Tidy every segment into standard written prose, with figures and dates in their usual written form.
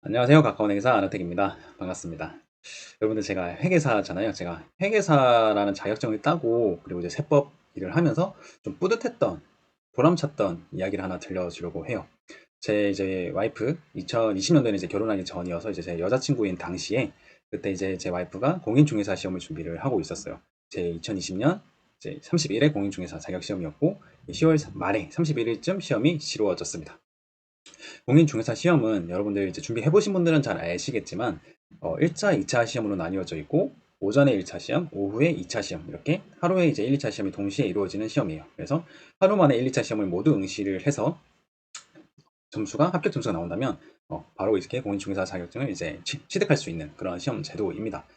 안녕하세요. 가까운 회계사 아나텍입니다. 반갑습니다. 여러분들 제가 회계사잖아요. 제가 회계사라는 자격증을 따고 그리고 이제 세법 일을 하면서 좀 뿌듯했던 보람찼던 이야기를 하나 들려주려고 해요. 제 이제 와이프 2020년도에는 이제 결혼하기 전이어서 이제 제 여자친구인 당시에 그때 이제 제 와이프가 공인중개사 시험을 준비를 하고 있었어요. 제 2020년 이제 31회 공인중개사 자격 시험이었고 10월 말에 31일쯤 시험이 치루어졌습니다. 공인중개사 시험은 여러분들 이제 준비해보신 분들은 잘 아시겠지만 1차, 2차 시험으로 나뉘어져 있고 오전에 1차 시험, 오후에 2차 시험 이렇게 하루에 이제 1, 2차 시험이 동시에 이루어지는 시험이에요. 그래서 하루 만에 1, 2차 시험을 모두 응시를 해서 점수가 합격 점수가 나온다면 바로 이렇게 공인중개사 자격증을 이제 취득할 수 있는 그런 시험 제도입니다.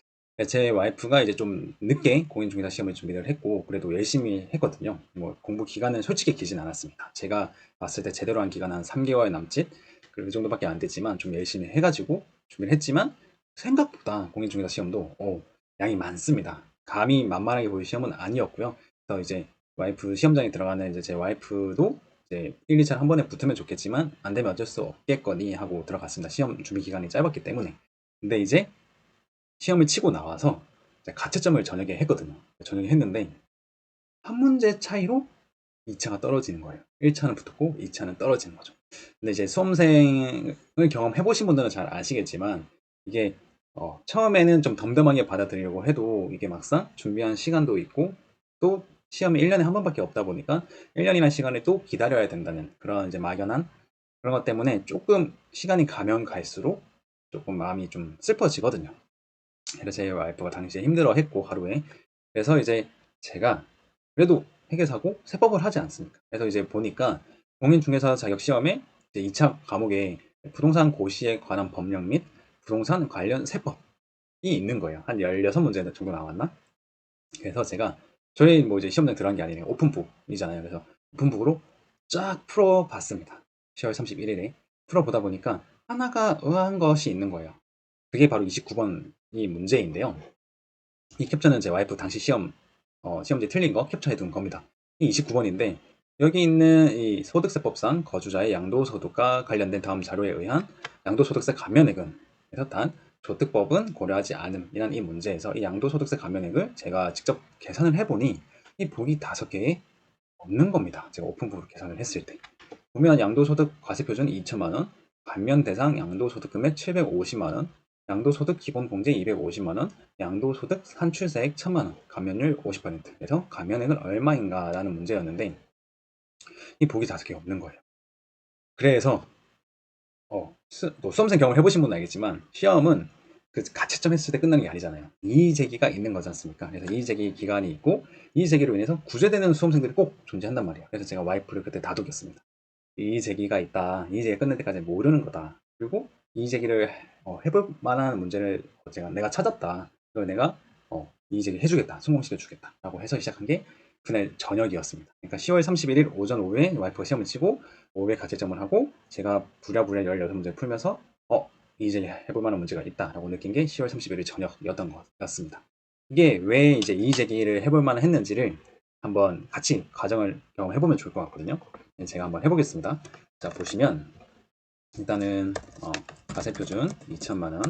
제 와이프가 이제 좀 늦게 공인중개사 시험을 준비를 했고 그래도 열심히 했거든요. 뭐 공부 기간은 솔직히 길진 않았습니다. 제가 봤을 때 제대로 한 기간 한 3개월 남짓 그 정도밖에 안 됐지만 좀 열심히 해가지고 준비를 했지만 생각보다 공인중개사 시험도 양이 많습니다. 감히 만만하게 보일 시험은 아니었고요. 그래서 이제 와이프 시험장에 들어가는 이제 제 와이프도 이제 1, 2차를 한 번에 붙으면 좋겠지만 안 되면 어쩔 수 없겠거니 하고 들어갔습니다. 시험 준비 기간이 짧았기 때문에. 근데 이제 시험을 치고 나와서 가채점을 저녁에 했거든요. 저녁에 했는데 한 문제 차이로 2차가 떨어지는 거예요. 1차는 붙었고 2차는 떨어지는 거죠. 근데 이제 수험생을 경험해 보신 분들은 잘 아시겠지만 이게 처음에는 좀 덤덤하게 받아들이려고 해도 이게 막상 준비한 시간도 있고 또 시험이 1년에 한 번밖에 없다 보니까 1년이라는 시간을 또 기다려야 된다는 그런 이제 막연한 그런 것 때문에 조금 시간이 가면 갈수록 조금 마음이 좀 슬퍼지거든요. 그래서 제 와이프가 당시에 힘들어했고 하루에 그래서 이제 제가 그래도 회계사고 세법을 하지 않습니까? 그래서 이제 보니까 공인중개사 자격 시험에 이제 2차 과목에 부동산 고시에 관한 법령 및 부동산 관련 세법이 있는 거예요. 한 16문제 정도 나왔나? 그래서 제가 저희 뭐 이제 시험장 들어간 게 아니라 오픈북이잖아요. 그래서 오픈북으로 쫙 풀어봤습니다. 10월 31일에 풀어보다 보니까 하나가 의아한 것이 있는 거예요. 그게 바로 29번이 문제인데요. 이 캡처는 제 와이프 당시 시험지 틀린 거 캡처해 둔 겁니다. 이 29번인데 여기 있는 이 소득세법상 거주자의 양도소득과 관련된 다음 자료에 의한 양도소득세 감면액은 그래서 단 조특법은 고려하지 않음이란 이 문제에서 이 양도소득세 감면액을 제가 직접 계산을 해보니 이 보기 5개에 없는 겁니다. 제가 오픈북으로 계산을 했을 때 보면 양도소득 과세표준 2천만 원, 감면 대상 양도소득 금액 750만 원, 양도소득 기본공제 250만 원, 양도소득 산출세액 1000만 원, 감면율 50%. 그래서 감면액은 얼마인가라는 문제였는데 이 보기 5개 없는 거예요. 그래서 또 수험생 경험을 해보신 분은 알겠지만 시험은 그 가채점 했을 때 끝나는 게 아니잖아요. 이의제기가 있는 거지 않습니까? 그래서 이의제기 기간이 있고 이의제기로 인해서 구제되는 수험생들이 꼭 존재한단 말이에요. 그래서 제가 와이프를 그때 다독였습니다. 이의제기가 있다. 이의제기가 끝날 때까지 모르는 거다. 그리고 이의제기를 해볼 만한 문제를 내가 찾았다. 그걸 내가 이의제기 해주겠다. 성공시켜주겠다. 라고 해서 시작한 게 그날 저녁이었습니다. 그러니까 10월 31일 오전 오후에 와이프가 시험을 치고 오후에 가채점을 하고 제가 부랴부랴 16문제 풀면서 이의제기 해볼 만한 문제가 있다라고 느낀 게 10월 31일 저녁이었던 것 같습니다. 이게 왜 이제 이의제기를 해볼 만한 했는지를 한번 같이 과정을 경험해보면 좋을 것 같거든요. 제가 한번 해보겠습니다. 자, 보시면 일단은 과세표준 2천만 원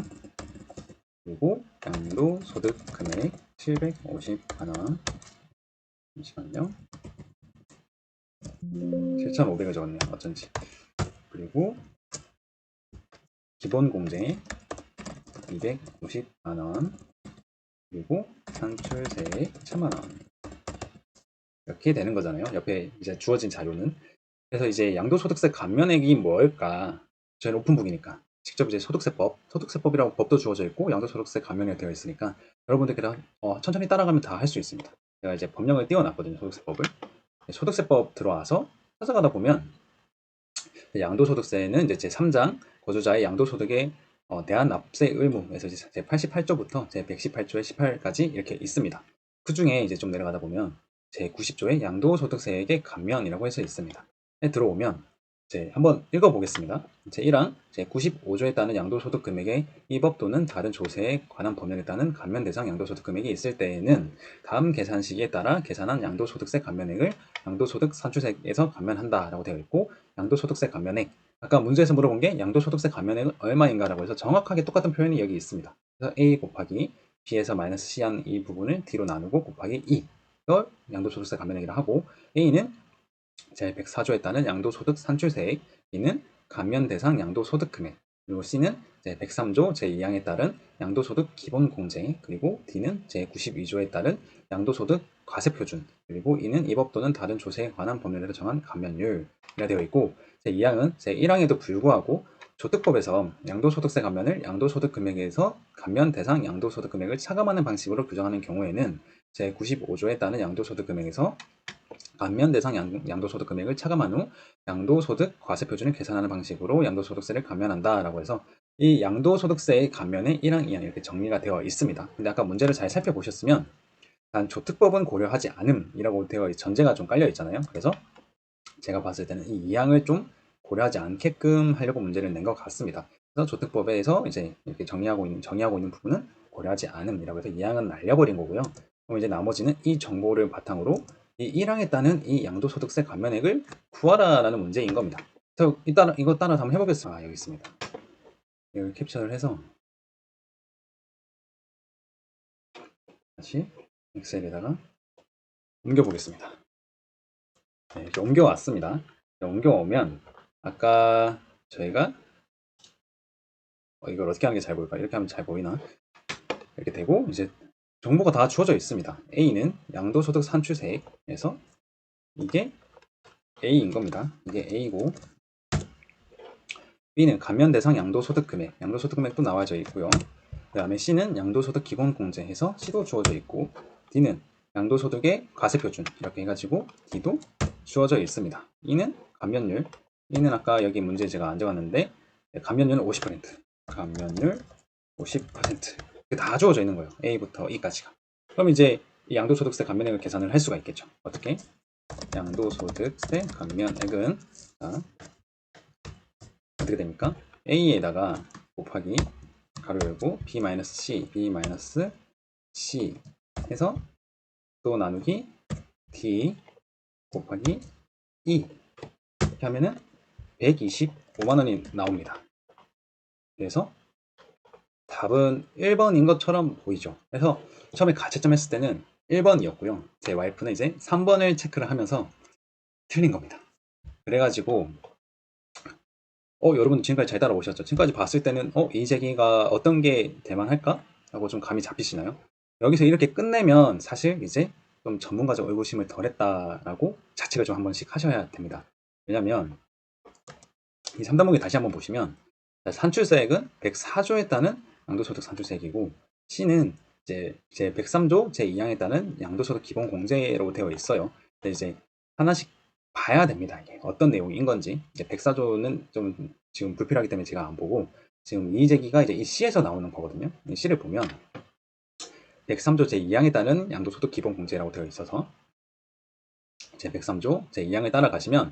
그리고 양도소득 금액 750만 원 잠시만요. 7,500을 적었네요. 어쩐지. 그리고 기본공제 250만 원 그리고 산출세액 1,000만 원 이렇게 되는 거잖아요. 옆에 이제 주어진 자료는 그래서 이제 양도소득세 감면액이 뭘까? 저희는 오픈북이니까 직접 이제 소득세법이라고 법도 주어져 있고 양도소득세 감면액 되어 있으니까 여러분들께서 천천히 따라가면 다 할 수 있습니다. 제가 이제 법령을 띄워놨거든요. 소득세법을. 소득세법 들어와서 찾아가다 보면 양도소득세는 이제 제3장 거주자의 양도소득에 대한 납세 의무에서 이제 제 88조부터 제 118조에 18까지 이렇게 있습니다. 그 중에 이제 좀 내려가다 보면 제 90조에 양도소득세액의 감면이라고 해서 있습니다. 들어오면 이제 한번 읽어보겠습니다. 제 1항 제 95조에 따른 양도소득 금액의 위법 또는 다른 조세에 관한 법령에 따른 감면 대상 양도소득 금액이 있을 때에는 다음 계산 시기에 따라 계산한 양도소득세 감면액을 양도소득 산출세액에서 감면한다라고 되어 있고 양도소득세 감면액 아까 문제에서 물어본 게 양도소득세 감면액은 얼마인가라고 해서 정확하게 똑같은 표현이 여기 있습니다. 그래서 A 곱하기 B에서 마이너스 C한 이 부분을 D로 나누고 곱하기 2. 이걸 양도소득세 감면액이라 하고, A는 제104조에 따른 양도소득 산출세액, B는 감면 대상 양도소득 금액, 그리고 C는 제103조 제2항에 따른 양도소득 기본공제, 그리고 D는 제92조에 따른 양도소득 과세표준, 그리고 E는 이 법 또는 다른 조세에 관한 법률에서 정한 감면율이라 되어 있고, 제2항은 제1항에도 불구하고 조특법에서 양도소득세 감면을 양도소득 금액에서 감면 대상 양도소득 금액을 차감하는 방식으로 규정하는 경우에는 제95조에 따른 양도소득 금액에서 감면 대상 양도소득 금액을 차감한 후 양도소득 과세표준을 계산하는 방식으로 양도소득세를 감면한다라고 해서 이 양도소득세의 감면의 1항, 2항 이렇게 정리가 되어 있습니다. 근데 아까 문제를 잘 살펴보셨으면 단 조특법은 고려하지 않음이라고 되어 전제가 좀 깔려 있잖아요. 그래서 제가 봤을 때는 이 2항을 좀 고려하지 않게끔 하려고 문제를 낸 것 같습니다. 그래서 조특법에서 이제 이렇게 정의하고 있는 부분은 고려하지 않음이라고 해서 2항은 날려버린 거고요. 그럼 이제 나머지는 이 정보를 바탕으로 이 1항에 따른 이 양도소득세 감면액을 구하라라는 문제인 겁니다. 그래서 이거 따라서 한번 해보겠습니다. 여기 있습니다. 이걸 캡처를 해서 다시 엑셀에다가 옮겨보겠습니다. 네, 이렇게 옮겨왔습니다. 옮겨오면 아까 저희가 이걸 어떻게 하는 게 잘 보일까? 이렇게 하면 잘 보이나? 이렇게 되고 이제 정보가 다 주어져 있습니다. A는 양도소득 산출세액에서 이게 A인 겁니다. 이게 A고, B는 감면 대상 양도소득 금액, 양도소득 금액도 나와져 있고요. 그 다음에 C는 양도소득 기본공제해서 C도 주어져 있고, D는 양도소득의 과세표준 이렇게 해가지고 D도 주어져 있습니다. E는 감면율, E는 아까 여기 문제 제가 안 적었는데 감면율은 50%, 감면율 50%. 다 주어져 있는 거예요. A부터 E까지가. 그럼 이제 이 양도소득세 감면액을 계산을 할 수가 있겠죠. 어떻게? 양도소득세 감면액은 어떻게 됩니까? A에다가 곱하기 가로 열고 B-C, B-C 해서 또 나누기 D 곱하기 E 이렇게 하면은 125만 원이 나옵니다. 그래서 답은 1번인 것처럼 보이죠. 그래서 처음에 가채점 했을 때는 1번이었고요. 제 와이프는 이제 3번을 체크를 하면서 틀린 겁니다. 그래가지고 여러분 지금까지 잘 따라오셨죠? 지금까지 봤을 때는 이 제기가 어떤 게 될만할까? 하고 좀 감이 잡히시나요? 여기서 이렇게 끝내면 사실 이제 좀 전문가적 의구심을 덜했다라고 자책을 좀 한 번씩 하셔야 됩니다. 왜냐면 이 3단목에 다시 한번 보시면 산출세액은 104조에 따른 양도소득 산출세액이고, C는 이제 103조 제2항에 따른 양도소득 기본공제로 되어 있어요. 근데 이제 하나씩 봐야 됩니다. 이게 어떤 내용인 건지. 이제 104조는 좀 지금 불필요하기 때문에 제가 안 보고, 지금 이 제기가 이제 이 C에서 나오는 거거든요. 이 C를 보면 103조 제2항에 따른 양도소득 기본공제라고 되어 있어서 제103조 제2항을 따라가시면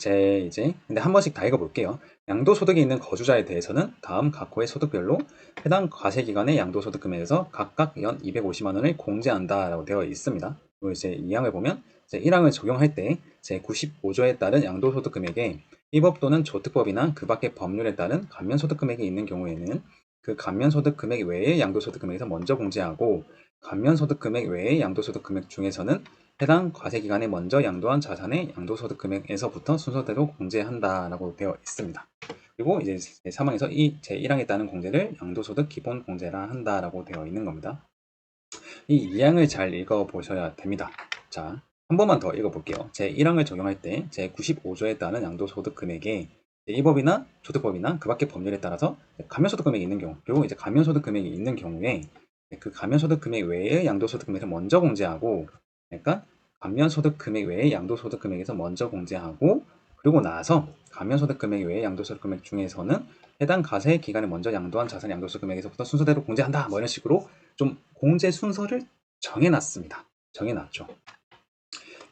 근데 한 번씩 다 읽어볼게요. 양도소득이 있는 거주자에 대해서는 다음 각 호의 소득별로 해당 과세기간의 양도소득 금액에서 각각 연 250만 원을 공제한다라고 되어 있습니다. 그리고 이제 2항을 보면 제1항을 적용할 때 제95조에 따른 양도소득 금액에 이 법 또는 조특법이나 그 밖의 법률에 따른 감면소득 금액이 있는 경우에는 그 감면소득 금액 외의 양도소득 금액에서 먼저 공제하고, 감면소득 금액 외의 양도소득 금액 중에서는 해당 과세기간에 먼저 양도한 자산의 양도소득 금액에서부터 순서대로 공제한다라고 되어 있습니다. 그리고 이제 제3항에서 이 제1항에 따른 공제를 양도소득 기본공제라 한다라고 되어 있는 겁니다. 이 2항을 잘 읽어보셔야 됩니다. 자, 한 번만 더 읽어볼게요. 제1항을 적용할 때 제95조에 따른 양도소득 금액에 이 법이나 조특법이나 그 밖의 법률에 따라서 감면소득 금액이 있는 경우, 그리고 이제 감면소득 금액이 있는 경우에 그 감면소득 금액 외의 양도소득 금액을 먼저 공제하고, 그러니까 감면소득 금액 외의 양도소득 금액에서 먼저 공제하고, 그리고 나서 감면소득 금액 외의 양도소득 금액 중에서는 해당 과세 기간에 먼저 양도한 자산 양도소득 금액에서부터 순서대로 공제한다. 뭐 이런 식으로 좀 공제 순서를 정해놨습니다. 정해놨죠.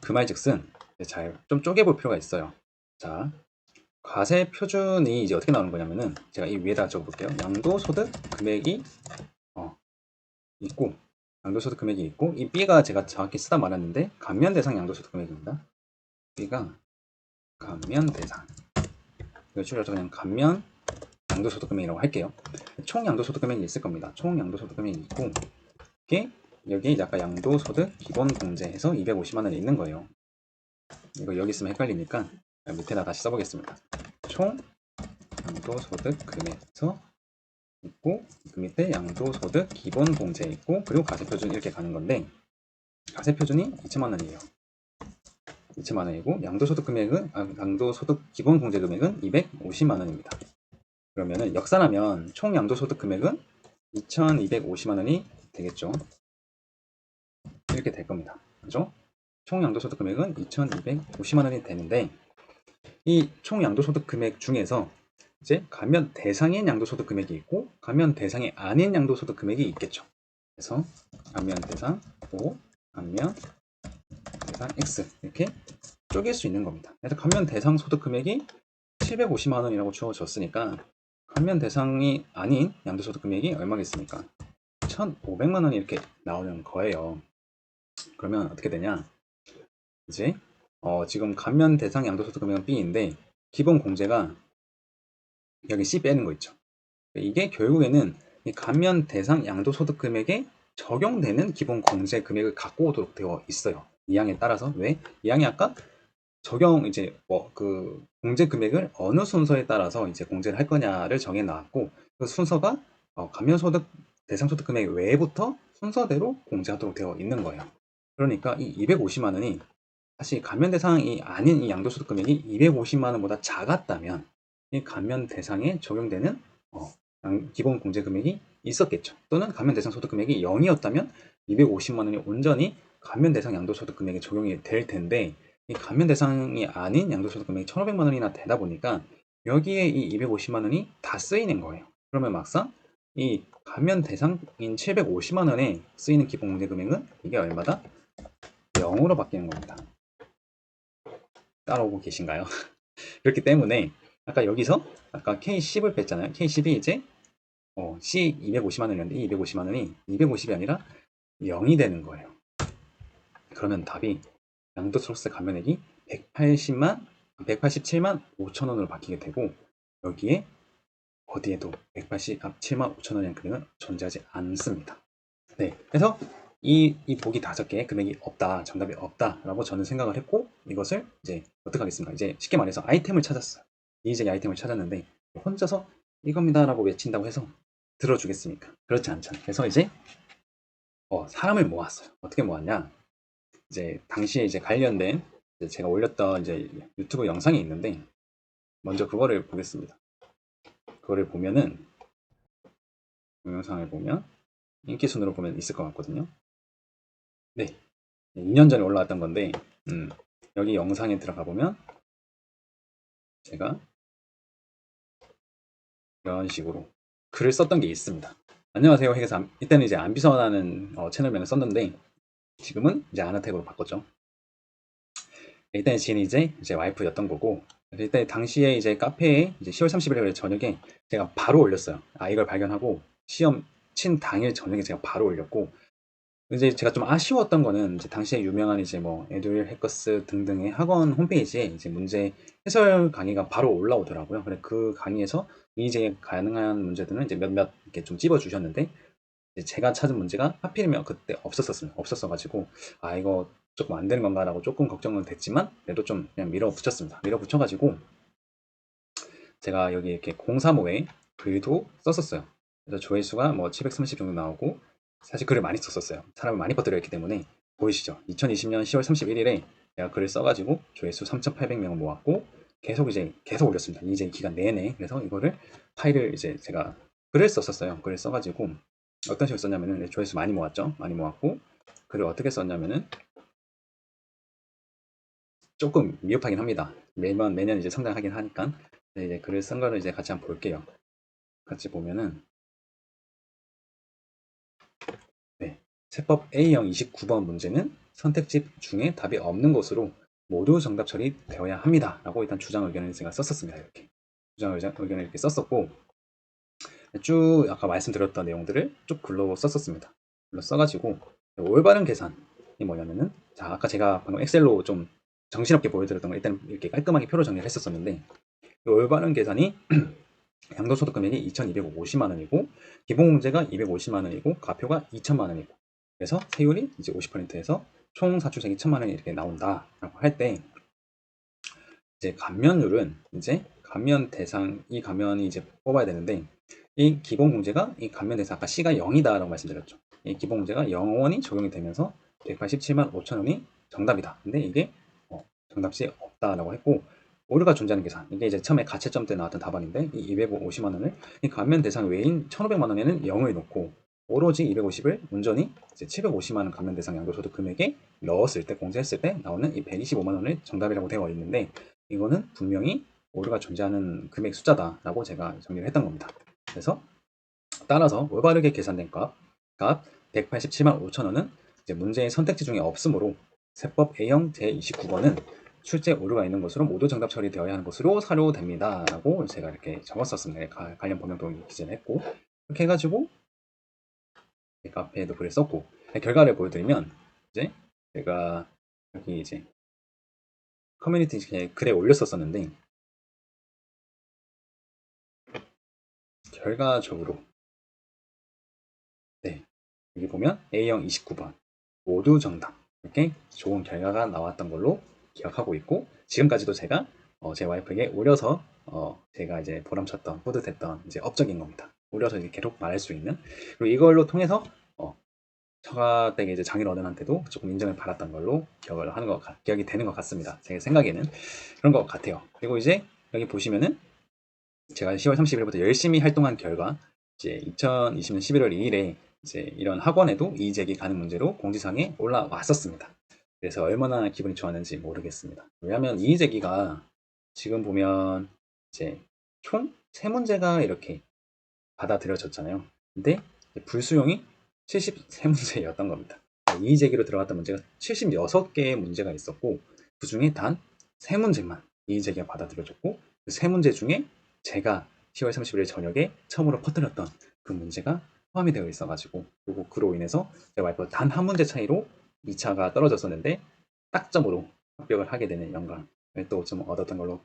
그 말즉슨 잘 좀 쪼개볼 필요가 있어요. 자, 과세 표준이 이제 어떻게 나오는 거냐면은 제가 이 위에다 적어볼게요. 양도소득 금액이 있고, 양도소득 금액이 있고, 이 B가 제가 정확히 쓰다 말았는데 감면 대상 양도소득 금액입니다. B가 감면 대상 이걸 줄여서 그냥 감면 양도소득금액이라고 할게요. 총 양도소득금액이 있을 겁니다. 총 양도소득금액이 있고 이게 여기 아까 양도소득 기본공제해서 250만 원이 있는 거예요. 이거 여기 있으면 헷갈리니까 밑에다 다시 써보겠습니다. 총 양도소득 금액에서 있고 그 밑에 양도소득 기본공제 있고 그리고 가세표준 이렇게 가는 건데 가세표준이 2천만 원이에요. 2천만 원이고 양도소득 금액은 양도소득 기본공제 금액은 250만 원입니다. 그러면은 역산하면 총 양도소득 금액은 2,250만 원이 되겠죠. 이렇게 될 겁니다. 그죠? 총 양도소득 금액은 2,250만 원이 되는데 이 총 양도소득 금액 중에서 이제 감면 대상인 양도소득 금액이 있고 감면 대상이 아닌 양도소득 금액이 있겠죠. 그래서 감면 대상 O, 감면 대상 X 이렇게 쪼갤 수 있는 겁니다. 그래서 감면 대상 소득 금액이 750만 원이라고 주어졌으니까 감면 대상이 아닌 양도소득 금액이 얼마겠습니까? 1,500만 원이 이렇게 나오는 거예요. 그러면 어떻게 되냐? 이제 지금 감면 대상 양도소득 금액은 B인데 기본 공제가 여기 C 빼는 거 있죠. 이게 결국에는 이 감면 대상 양도소득 금액에 적용되는 기본 공제 금액을 갖고 오도록 되어 있어요. 이 항에 따라서. 왜? 이 항이 아까 적용 이제 그 공제 금액을 어느 순서에 따라서 이제 공제를 할 거냐를 정해 놨고 그 순서가 감면소득 대상소득 금액 외부터 순서대로 공제하도록 되어 있는 거예요. 그러니까 이 250만 원이 사실 감면 대상이 아닌 이 양도소득 금액이 250만 원보다 작았다면 이 감면 대상에 적용되는 기본 공제 금액이 있었겠죠. 또는 감면 대상 소득 금액이 0이었다면 250만 원이 온전히 감면 대상 양도소득 금액에 적용이 될 텐데 이 감면 대상이 아닌 양도소득 금액이 1,500만 원이나 되다 보니까 여기에 이 250만 원이 다 쓰이는 거예요. 그러면 막상 이 감면 대상인 750만 원에 쓰이는 기본 공제 금액은 이게 얼마다? 0으로 바뀌는 겁니다. 따라오고 계신가요? 그렇기 때문에 아까 여기서 아까 K10을 뺐잖아요. K10이 이제 C 250만 원이었는데 이 250만 원이 250이 아니라 0이 되는 거예요. 그러면 답이 양도소득세 감면액이 187만 5천 원으로 바뀌게 되고 여기에 어디에도 187만 5천 원이라는 금액은 존재하지 않습니다. 네, 그래서 이 보기 5개의 금액이 없다, 정답이 없다라고 저는 생각을 했고 이것을 이제 어떻게 하겠습니까? 이제 쉽게 말해서 아이템을 찾았어요. 이의제기 아이템을 찾았는데 혼자서 이겁니다라고 외친다고 해서 들어주겠습니까? 그렇지 않잖아요. 그래서 이제 사람을 모았어요. 어떻게 모았냐? 이제 당시에 이제 관련된 이제 제가 올렸던 이제 유튜브 영상이 있는데 먼저 그거를 보겠습니다. 그거를 보면은 동영상을 보면 인기 순으로 보면 있을 것 같거든요. 네, 2년 전에 올라왔던 건데 여기 영상에 들어가 보면 제가 이런 식으로 글을 썼던 게 있습니다. 안녕하세요 회계사. 이때는 이제 안비서라는 채널명을 썼는데 지금은 이제 아나텍으로 바꿨죠. 일단 지인이 이제 와이프였던 거고 일단 당시에 이제 카페에 이제 10월 30일 저녁에 제가 바로 올렸어요. 이걸 발견하고 시험 친 당일 저녁에 제가 바로 올렸고 이제 제가 좀 아쉬웠던 거는 이제 당시에 유명한 이제 뭐 에듀윌 해커스 등등의 학원 홈페이지에 이제 문제 해설 강의가 바로 올라오더라고요. 근데 그 강의에서 이제 가능한 문제들은 이제 몇몇 이렇게 좀 찝어 주셨는데 제가 찾은 문제가 하필이면 그때 없었어가지고 이거 조금 안 되는 건가라고 조금 걱정은 됐지만 그래도 좀 그냥 밀어붙였습니다. 밀어붙여가지고 제가 여기 이렇게 035에 글도 썼었어요. 그래서 조회수가 뭐 730 정도 나오고 사실 글을 많이 썼었어요. 사람을 많이 퍼뜨렸기 때문에 보이시죠? 2020년 10월 31일에 제가 글을 써가지고 조회수 3,800명을 모았고 계속 올렸습니다. 이제 기간 내내. 그래서 이거를 파일을 이제 제가 글을 썼었어요. 글을 써가지고 어떤 식으로 썼냐면은 조회수 많이 모았죠. 많이 모았고 글을 어떻게 썼냐면은 조금 미흡하긴 합니다. 매년 이제 성장하긴 하니까 이제 글을 쓴 거를 이제 같이 한번 볼게요. 같이 보면은 네, 세법 A형 29번 문제는 선택집 중에 답이 없는 것으로 모두 정답 처리되어야 합니다. 라고 일단 주장 의견을 제가 썼었습니다. 이렇게 주장 의견을 이렇게 썼었고 쭉 아까 말씀드렸던 내용들을 쭉 글로 썼었습니다. 글로 써가지고 올바른 계산이 뭐냐면은 아까 제가 방금 엑셀로 좀 정신없게 보여드렸던 거 일단 이렇게 깔끔하게 표로 정리를 했었었는데 올바른 계산이 양도소득 금액이 2,250만 원이고 기본공제가 250만 원이고 과표가 2천만 원이고 그래서 세율이 이제 50%에서 총 사출세액이 1천만 원이 이렇게 나온다라고 할 때 이제 감면율은 이제 감면 대상 이 감면이 이제 뽑아야 되는데 이 기본공제가 이 감면 대상 아까 C가 0이다라고 말씀드렸죠. 이 기본공제가 0원이 적용이 되면서 187만 5천 원이 정답이다. 근데 이게 정답시 없다라고 했고 오류가 존재하는 계산 이게 이제 처음에 가채점 때 나왔던 답안인데 이 250만 원을 이 감면 대상 외인 1,500만 원에는 0을 놓고 오로지 250을 온전히 이제 750만 원 감면 대상 양도소득 금액에 넣었을 때 공제했을 때 나오는 이 125만 원을 정답이라고 되어 있는데 이거는 분명히 오류가 존재하는 금액 숫자다라고 제가 정리를 했던 겁니다. 그래서 따라서 올바르게 계산된 값 187만 5천 원은 이제 문제의 선택지 중에 없으므로 세법 A형 제29번은 출제 오류가 있는 것으로 모두 정답 처리되어야 하는 것으로 사료됩니다. 라고 제가 이렇게 적었었습니다. 관련 범용도 기재를 했고 이렇게 해가지고 카페에도 글을 썼고 결과를 보여드리면 이제 제가 여기 이제 커뮤니티 글에 올렸었는데 결과적으로 네 여기 보면 A형 29번 모두 정답 이렇게 좋은 결과가 나왔던 걸로 기억하고 있고 지금까지도 제가 제 와이프에게 올려서 제가 이제 보람찼던 뿌듯했던 이제 업적인 겁니다. 올려서 이제 계속 말할 수 있는 그리고 이걸로 통해서 처가댁의 이제 장인어른한테도 조금 인정을 받았던 걸로 기억이 되는 것 같습니다. 제 생각에는 그런 것 같아요. 그리고 이제 여기 보시면은 제가 10월 30일부터 열심히 활동한 결과 이제 2020년 11월 2일에 이제 이런 학원에도 이의제기 가능 문제로 공지사항에 올라왔었습니다. 그래서 얼마나 기분이 좋았는지 모르겠습니다. 왜냐하면 이의제기가 지금 보면 이제 총 3문제가 이렇게 받아들여졌잖아요. 근데 불수용이 73문제였던 겁니다. 이의제기로 들어갔던 문제가 76개의 문제가 있었고 그 중에 단 3문제만 이의제기가 받아들여졌고 그 3문제 중에 제가 10월 30일 저녁에 처음으로 퍼뜨렸던 그 문제가 포함이 되어 있어가지고 그리고 그로 인해서 제 와이프가 단 한 문제 차이로 2차가 떨어졌었는데 딱점으로 합격을 하게 되는 영광을 또 좀 얻었던 걸로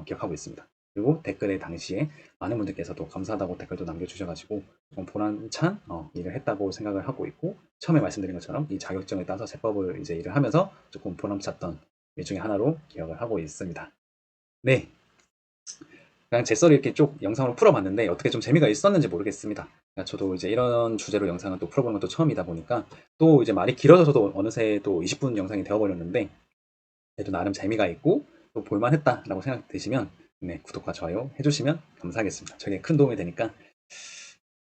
기억하고 있습니다. 그리고 댓글에 당시에 많은 분들께서도 감사하다고 댓글도 남겨주셔가지고 좀 보람찬 일을 했다고 생각을 하고 있고 처음에 말씀드린 것처럼 이 자격증을 따서 세법을 이제 일을 하면서 조금 보람찼던 일 중에 하나로 기억을 하고 있습니다. 네, 그냥 제 썰을 이렇게 쭉 영상으로 풀어봤는데 어떻게 좀 재미가 있었는지 모르겠습니다. 저도 이제 이런 주제로 영상을 또 풀어보는 것도 처음이다 보니까 또 이제 말이 길어져서도 어느새 또 20분 영상이 되어버렸는데 그래도 나름 재미가 있고 또 볼만했다라고 생각되시면 네, 구독과 좋아요 해주시면 감사하겠습니다. 저게 큰 도움이 되니까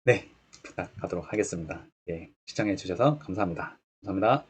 네, 부탁하도록 하겠습니다. 예, 시청해 주셔서 감사합니다. 감사합니다.